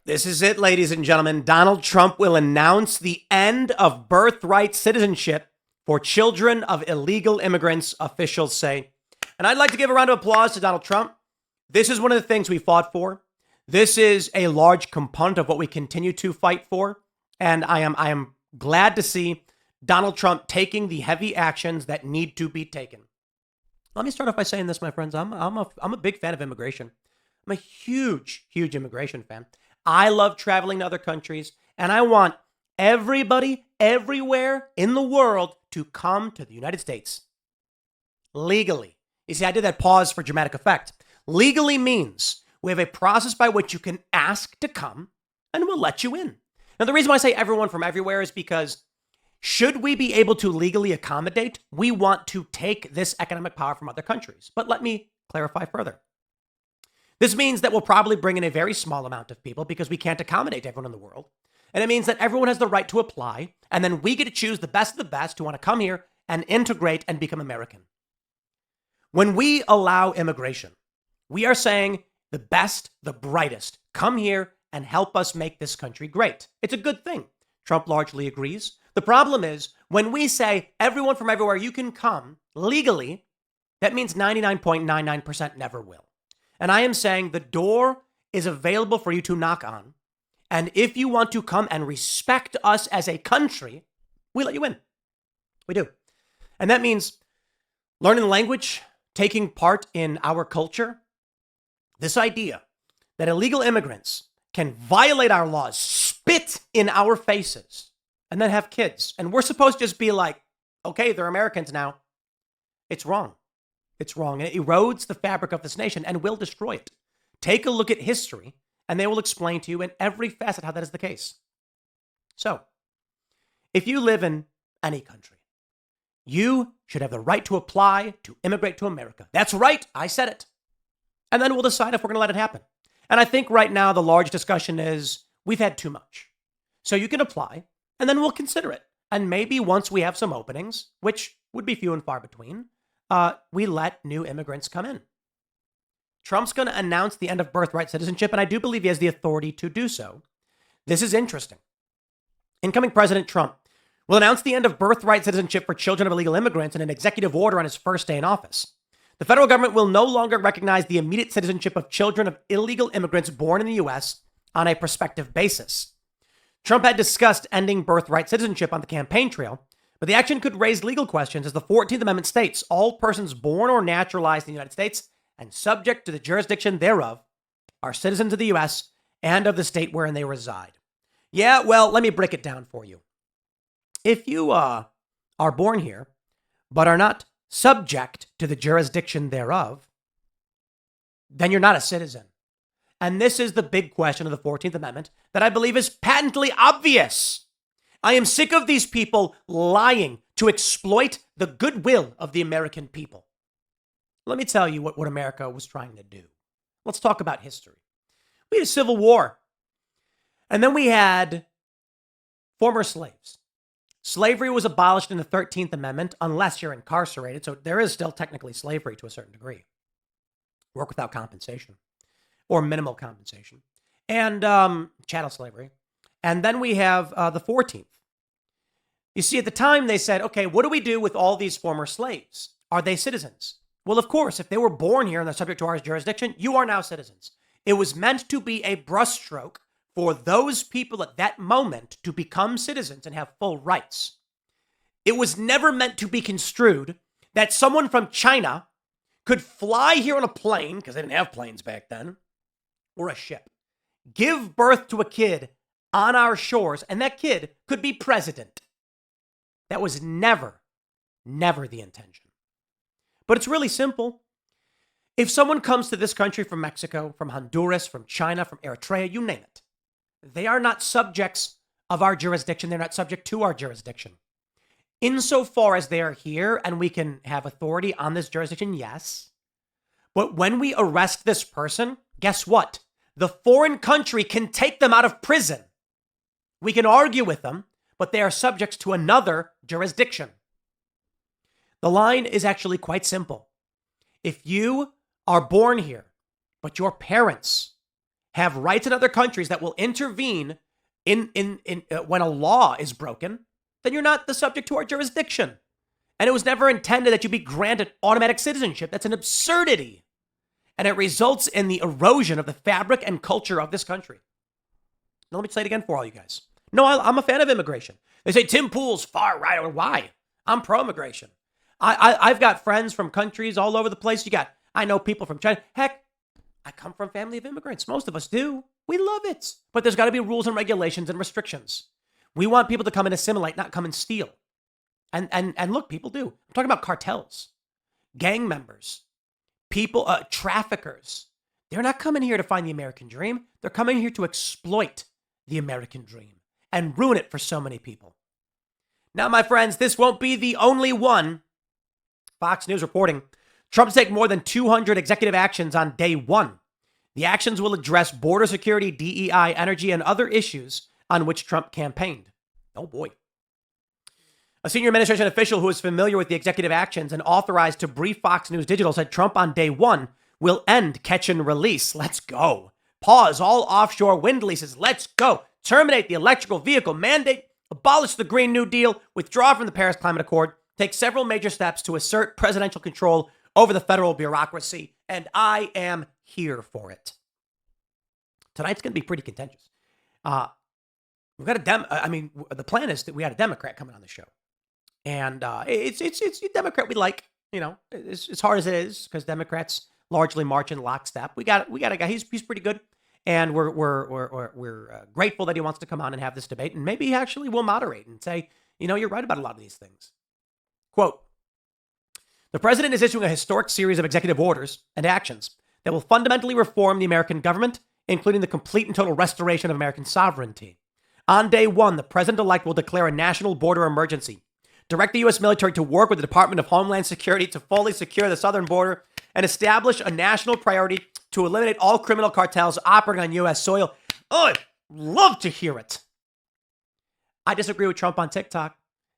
This is it, ladies and gentlemen. Donald Trump will announce the end of birthright citizenship for children of illegal immigrants, officials say. And I'd like to give a round of applause to Donald Trump. This is one of the things we fought for. This is a large component of what we continue to fight for. And I am glad to see Donald Trump taking the heavy actions that need to be taken. Let me start off by saying this, my friends. I'm a big fan of immigration. I'm a huge immigration fan. I love traveling to other countries, and I want everybody everywhere in the world to come to the United States legally. You see, I did that pause for dramatic effect. Legally means we have a process by which you can ask to come, and we'll let you in. Now, the reason why I say everyone from everywhere is because should we be able to legally accommodate, we want to take this economic power from other countries. But let me clarify further. This means that we'll probably bring in a very small amount of people because we can't accommodate everyone in the world. And it means that everyone has the right to apply, and then we get to choose the best of the best who want to come here and integrate and become American. When we allow immigration, we are saying the best, the brightest, come here and help us make this country great. It's a good thing. Trump largely agrees. The problem is when we say everyone from everywhere, you can come legally, that means 99.99% never will. And I am saying the door is available for you to knock on. And if you want to come and respect us as a country, we let you in. We do. And that means learning the language, taking part in our culture. This idea that illegal immigrants can violate our laws, spit in our faces, and then have kids. And we're supposed to just be like, okay, they're Americans now. It's wrong. It's wrong, and it erodes the fabric of this nation and will destroy it. Take a look at history, and they will explain to you in every facet how that is the case. So, if you live in any country, you should have the right to apply to immigrate to America. That's right, I said it. And then we'll decide if we're going to let it happen. And I think right now the large discussion is we've had too much. So you can apply, and then we'll consider it. And maybe once we have some openings, which would be few and far between, we let new immigrants come in. Trump's going to announce the end of birthright citizenship, and I do believe he has the authority to do so. This is interesting. Incoming President Trump will announce the end of birthright citizenship for children of illegal immigrants in an executive order on his first day in office. The federal government will no longer recognize the immediate citizenship of children of illegal immigrants born in the U.S. on a prospective basis. Trump had discussed ending birthright citizenship on the campaign trail, but the action could raise legal questions as the 14th Amendment states all persons born or naturalized in the United States and subject to the jurisdiction thereof are citizens of the U.S. and of the state wherein they reside. Yeah, well, let me break it down for you. If you are born here, but are not subject to the jurisdiction thereof, then you're not a citizen. And this is the big question of the 14th Amendment that I believe is patently obvious. I am sick of these people lying to exploit the goodwill of the American people. Let me tell you what America was trying to do. Let's talk about history. We had a civil war. And then we had former slaves. Slavery was abolished in the 13th Amendment unless you're incarcerated. So there is still technically slavery to a certain degree. Work without compensation or minimal compensation. And chattel slavery. And then we have the 14th. You see, at the time they said, okay, what do we do with all these former slaves? Are they citizens? Well, of course, if they were born here and they're subject to our jurisdiction, you are now citizens. It was meant to be a brushstroke for those people at that moment to become citizens and have full rights. It was never meant to be construed that someone from China could fly here on a plane, because they didn't have planes back then, or a ship, give birth to a kid on our shores, and that kid could be president. That was never the intention. But it's really simple. If someone comes to this country from Mexico, from Honduras, from China, from Eritrea, you name it, they are not subjects of our jurisdiction. They're not subject to our jurisdiction. Insofar as they are here and we can have authority on this jurisdiction, yes. But when we arrest this person, guess what? The foreign country can take them out of prison. We can argue with them, but they are subjects to another jurisdiction. The line is actually quite simple. If you are born here, but your parents have rights in other countries that will intervene in when a law is broken, then you're not the subject to our jurisdiction. And it was never intended that you be granted automatic citizenship. That's an absurdity. And it results in the erosion of the fabric and culture of this country. Now, let me say it again for all you guys. No, I'm a fan of immigration. They say Tim Pool's far right. Why? I'm pro-immigration. I've got friends from countries all over the place. I know people from China. Heck, I come from a family of immigrants. Most of us do. We love it. But there's got to be rules and regulations and restrictions. We want people to come and assimilate, not come and steal. And look, people do. I'm talking about cartels, gang members, people, traffickers. They're not coming here to find the American dream. They're coming here to exploit the American dream and ruin it for so many people. Now, my friends, this won't be the only one. Fox News reporting, Trump's take more than 200 executive actions on day one. The actions will address border security, DEI, energy, and other issues on which Trump campaigned. Oh, boy. A senior administration official who is familiar with the executive actions and authorized to brief Fox News Digital said Trump on day one will end catch and release. Let's go. Pause all offshore wind leases. Let's go. Terminate the electrical vehicle mandate. Abolish the Green New Deal. Withdraw from the Paris Climate Accord. Take several major steps to assert presidential control over the federal bureaucracy. And I am here for it. Tonight's going to be pretty contentious. We've got the plan is that we had a Democrat coming on the show. And it's a Democrat we like, as hard as it is, because Democrats largely march in lockstep. We got a guy. He's pretty good, and we're grateful that he wants to come on and have this debate. And maybe he actually will moderate and say, you're right about a lot of these things. Quote: the president is issuing a historic series of executive orders and actions that will fundamentally reform the American government, including the complete and total restoration of American sovereignty. On day one, the president-elect will declare a national border emergency, direct the U.S. military to work with the Department of Homeland Security to fully secure the southern border, and establish a national priority to eliminate all criminal cartels operating on U.S. soil. Oh, I'd love to hear it. I disagree with Trump on TikTok.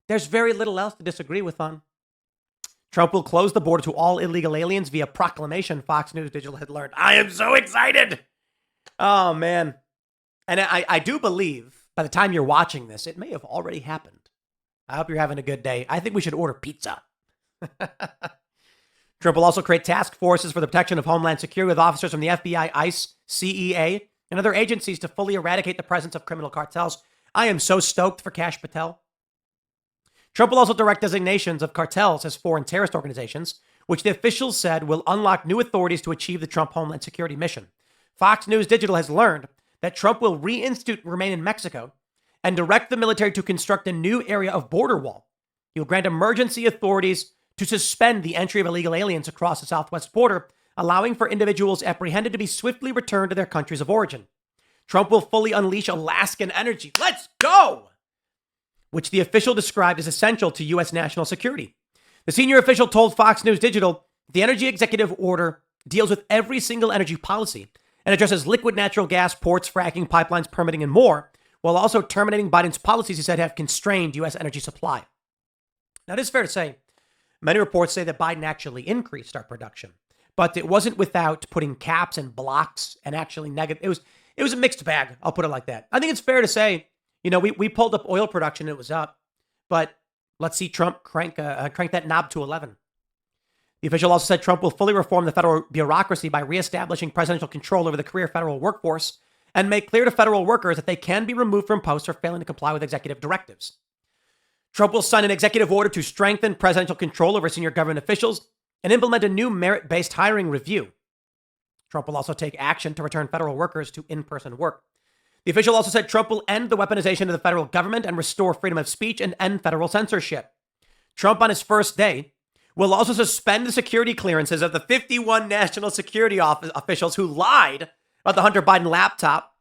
There's very little else to disagree with on. Trump will close the border to all illegal aliens via proclamation, Fox News Digital had learned. I am so excited. Oh, man. And I do believe by the time you're watching this, it may have already happened. I hope you're having a good day. I think we should order pizza. Trump will also create task forces for the protection of Homeland Security with officers from the FBI, ICE, CEA, and other agencies to fully eradicate the presence of criminal cartels. I am so stoked for Kash Patel. Trump will also direct designations of cartels as foreign terrorist organizations, which the officials said will unlock new authorities to achieve the Trump Homeland Security mission. Fox News Digital has learned that Trump will reinstitute remain in Mexico and direct the military to construct a new area of border wall. He will grant emergency authorities to suspend the entry of illegal aliens across the southwest border, allowing for individuals apprehended to be swiftly returned to their countries of origin. Trump will fully unleash Alaskan energy. Let's go! Which the official described as essential to U.S. national security. The senior official told Fox News Digital the energy executive order deals with every single energy policy and addresses liquid natural gas, ports, fracking, pipelines, permitting, and more, while also terminating Biden's policies he said have constrained U.S. energy supply. Now, it is fair to say, many reports say that Biden actually increased our production, but it wasn't without putting caps and blocks and actually negative. It was a mixed bag. I'll put it like that. I think it's fair to say, we pulled up oil production. It was up, but let's see Trump crank that knob to 11. The official also said Trump will fully reform the federal bureaucracy by reestablishing presidential control over the career federal workforce and make clear to federal workers that they can be removed from posts for failing to comply with executive directives. Trump will sign an executive order to strengthen presidential control over senior government officials and implement a new merit-based hiring review. Trump will also take action to return federal workers to in-person work. The official also said Trump will end the weaponization of the federal government and restore freedom of speech and end federal censorship. Trump, on his first day, will also suspend the security clearances of the 51 national security officials who lied about the Hunter Biden laptop.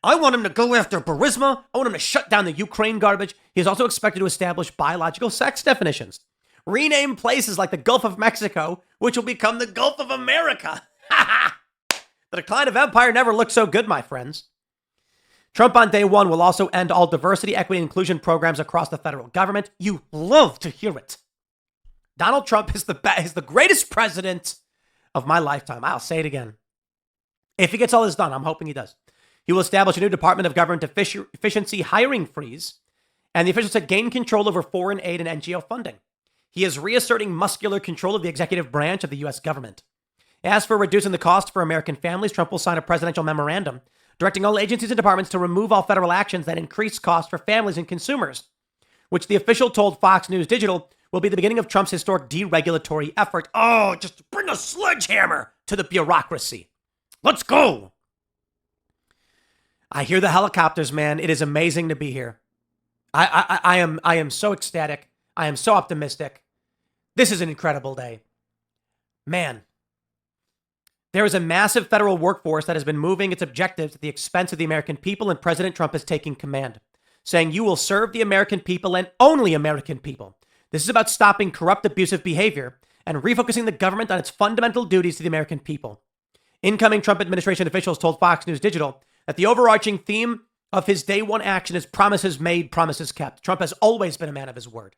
I want him to go after Burisma. I want him to shut down the Ukraine garbage. He is also expected to establish biological sex definitions, rename places like the Gulf of Mexico, which will become the Gulf of America. The decline of empire never looked so good, my friends. Trump on day one will also end all diversity, equity, and inclusion programs across the federal government. You love to hear it. Donald Trump is the greatest president of my lifetime. I'll say it again. If he gets all this done, I'm hoping he does. He will establish a new Department of Government Efficiency hiring freeze, and the official said gain control over foreign aid and NGO funding. He is reasserting muscular control of the executive branch of the U.S. government. As for reducing the cost for American families, Trump will sign a presidential memorandum directing all agencies and departments to remove all federal actions that increase costs for families and consumers, which the official told Fox News Digital will be the beginning of Trump's historic deregulatory effort. Oh, just bring a sledgehammer to the bureaucracy. Let's go. I hear the helicopters, man. It is amazing to be here. I am so ecstatic. I am so optimistic. This is an incredible day. Man, there is a massive federal workforce that has been moving its objectives at the expense of the American people, and President Trump is taking command, saying you will serve the American people and only American people. This is about stopping corrupt, abusive behavior and refocusing the government on its fundamental duties to the American people. Incoming Trump administration officials told Fox News Digital that the overarching theme of his day one action is promises made, promises kept. Trump has always been a man of his word.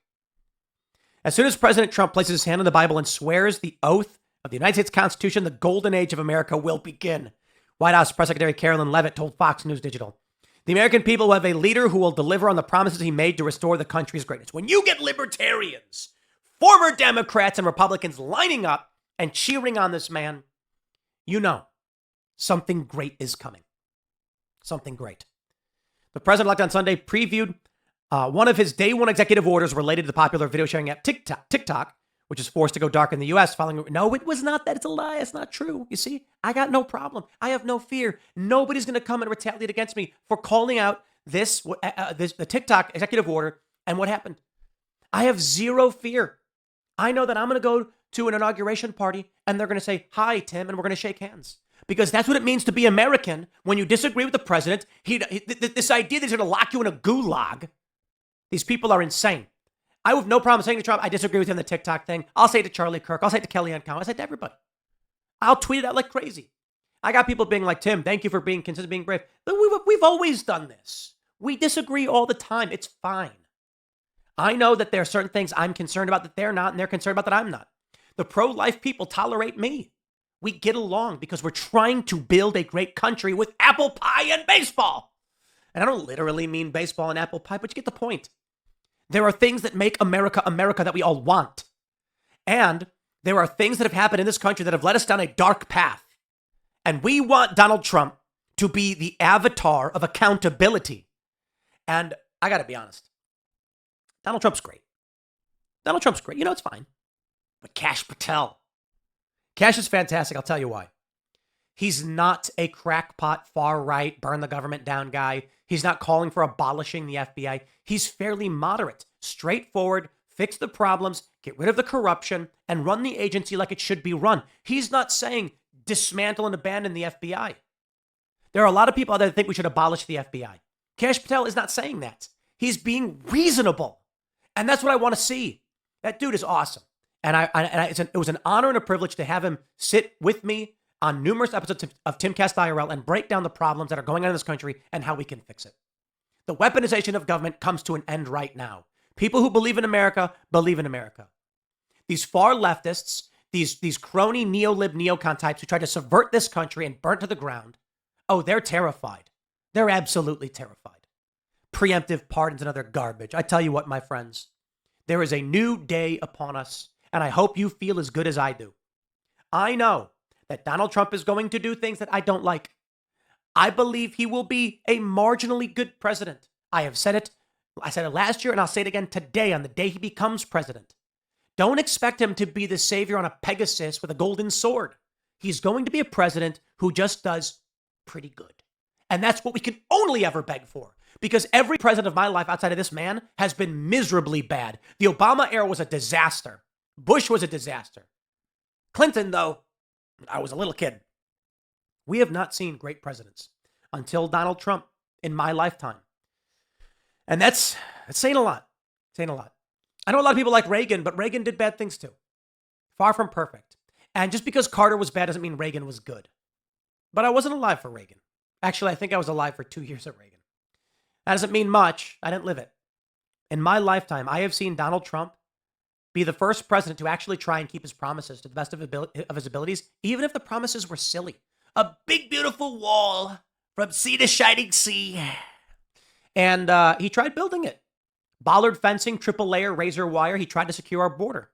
As soon as President Trump places his hand on the Bible and swears the oath of the United States Constitution, the golden age of America will begin. White House Press Secretary Carolyn Leavitt told Fox News Digital, the American people will have a leader who will deliver on the promises he made to restore the country's greatness. When you get libertarians, former Democrats, and Republicans lining up and cheering on this man, you know something great is coming. Something great. The president-elect on Sunday previewed one of his day one executive orders related to the popular video sharing app TikTok, which is forced to go dark in the U.S. following. No, it was not that. It's a lie. It's not true. You see, I got no problem. I have no fear. Nobody's going to come and retaliate against me for calling out the TikTok executive order and what happened. I have zero fear. I know that I'm going to go to an inauguration party and they're going to say, hi, Tim, and we're going to shake hands. Because that's what it means to be American when you disagree with the president. This idea that he's going to lock you in a gulag, these people are insane. I have no problem saying to Trump, I disagree with him on the TikTok thing. I'll say it to Charlie Kirk. I'll say it to Kellyanne Conway. I'll say it to everybody. I'll tweet it out like crazy. I got people being like, Tim, thank you for being consistent, being brave. We've always done this. We disagree all the time. It's fine. I know that there are certain things I'm concerned about that they're not, and they're concerned about that I'm not. The pro-life people tolerate me. We get along because we're trying to build a great country with apple pie and baseball. And I don't literally mean baseball and apple pie, but you get the point. There are things that make America America that we all want. And there are things that have happened in this country that have led us down a dark path. And we want Donald Trump to be the avatar of accountability. And I got to be honest. Donald Trump's great. Donald Trump's great. You know, it's fine. But Kash Patel. Kash is fantastic. I'll tell you why. He's not a crackpot, far-right, burn the government down guy. He's not calling for abolishing the FBI. He's fairly moderate, straightforward, fix the problems, get rid of the corruption, and run the agency like it should be run. He's not saying dismantle and abandon the FBI. There are a lot of people out there that think we should abolish the FBI. Kash Patel is not saying that. He's being reasonable. And that's what I want to see. That dude is awesome. And it was an honor and a privilege to have him sit with me on numerous episodes of Timcast IRL and break down the problems that are going on in this country and how we can fix it. The weaponization of government comes to an end right now. People who believe in America believe in America. These far leftists, these crony neo-lib neocon types who try to subvert this country and burn it to the ground, oh, they're terrified. They're absolutely terrified. Preemptive pardons and other garbage. I tell you what, my friends, there is a new day upon us, and I hope you feel as good as I do. I know that Donald Trump is going to do things that I don't like. I believe he will be a marginally good president. I have said it. I said it last year, and I'll say it again today on the day he becomes president. Don't expect him to be the savior on a Pegasus with a golden sword. He's going to be a president who just does pretty good. And that's what we can only ever beg for. Because every president of my life outside of this man has been miserably bad. The Obama era was a disaster. Bush was a disaster. Clinton, though, I was a little kid. We have not seen great presidents until Donald Trump in my lifetime. And that's saying a lot. Saying a lot. I know a lot of people like Reagan, but Reagan did bad things too. Far from perfect. And just because Carter was bad doesn't mean Reagan was good. But I wasn't alive for Reagan. Actually, I think I was alive for 2 years of Reagan. That doesn't mean much. I didn't live it. In my lifetime, I have seen Donald Trump be the first president to actually try and keep his promises to the best of his abilities, even if the promises were silly. a big, beautiful wall from sea to shining sea. And he tried building it. Bollard fencing, triple layer, razor wire. He tried to secure our border.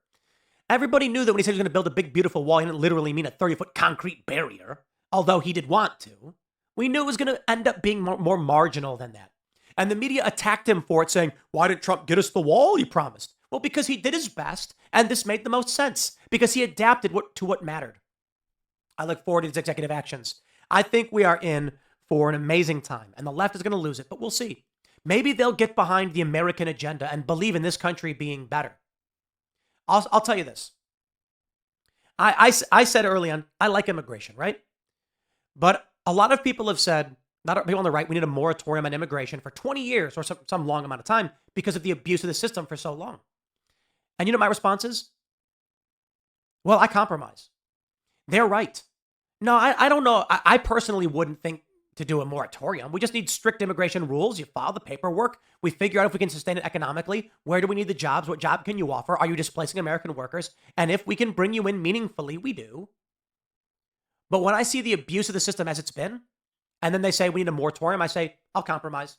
Everybody knew that when he said he was going to build a big, beautiful wall, he didn't literally mean a 30-foot concrete barrier, although he did want to. We knew it was going to end up being more marginal than that. And the media attacked him for it, saying, why did Trump get us the wall he promised? Well, because he did his best, and this made the most sense, because he adapted to what mattered. I look forward to his executive actions. I think we are in for an amazing time, and the left is going to lose it, but we'll see. Maybe they'll get behind the American agenda and believe in this country being better. I'll tell you this. I said early on, I like immigration, right? But a lot of people have said, not people on the right, we need a moratorium on immigration for 20 years or some long amount of time because of the abuse of the system for so long. And you know what my response is? Well, I compromise. They're right. No, I don't know. I personally wouldn't think to do a moratorium. We just need strict immigration rules. You file the paperwork. We figure out if we can sustain it economically. Where do we need the jobs? What job can you offer? Are you displacing American workers? And if we can bring you in meaningfully, we do. But when I see the abuse of the system as it's been, and then they say we need a moratorium, I say, I'll compromise.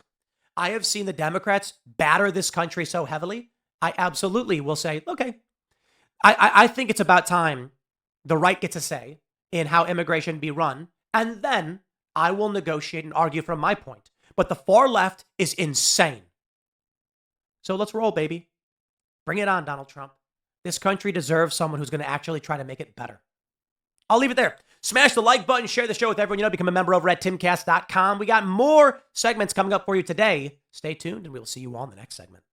I have seen the Democrats batter this country so heavily, I absolutely will say, okay. I think it's about time the right gets a say in how immigration be run, and then I will negotiate and argue from my point. But the far left is insane. So let's roll, baby. Bring it on, Donald Trump. This country deserves someone who's going to actually try to make it better. I'll leave it there. Smash the like button, share the show with everyone you know, become a member over at timcast.com. We got more segments coming up for you today. Stay tuned, and we'll see you all in the next segment.